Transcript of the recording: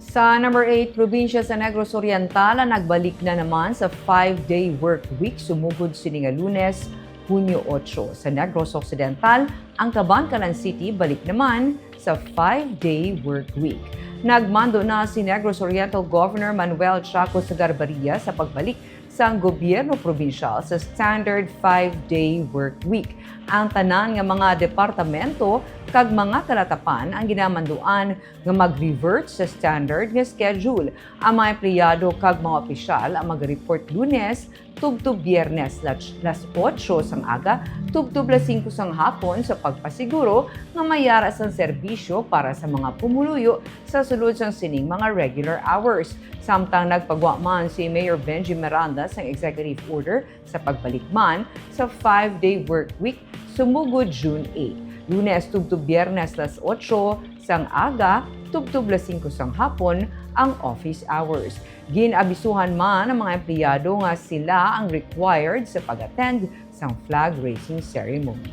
Sa number 8, probinsya sa Negros Oriental nagbalik na naman sa 5-day work week sumugod sininga Lunes, Hunyo 8. Sa Negros Occidental, ang Cabancalan City balik naman sa 5-day work week. Nagmando na si Negros Oriental Governor Manuel Chaco Sagarbarria sa pagbalik sa gobyerno probinsyal sa standard 5-day work week. Ang tanan nga mga departamento kag mga kalatapan ang ginamanduan nga mag-revert sa standard nga schedule. Ang mga empleyado kag mga opisyal ang mag-report Lunes tubtub Biyernes las 8 sang aga tubtub las 5 sang hapon sa pagpasiguro nga mayara sang serbisyo para sa mga pumuluyo sa sulod sang sining mga regular hours. Samtang nagpagwa man si Mayor Benji Miranda sang executive order sa pagbalik man sa 5-day work week sumugod June 8. Lunes tubtub Biyernes las 8 sang aga tubtub las 5 sang hapon ang office hours. Ginabisuhan man ang mga empleyado nga sila ang required sa pag-attend sa flag raising ceremony.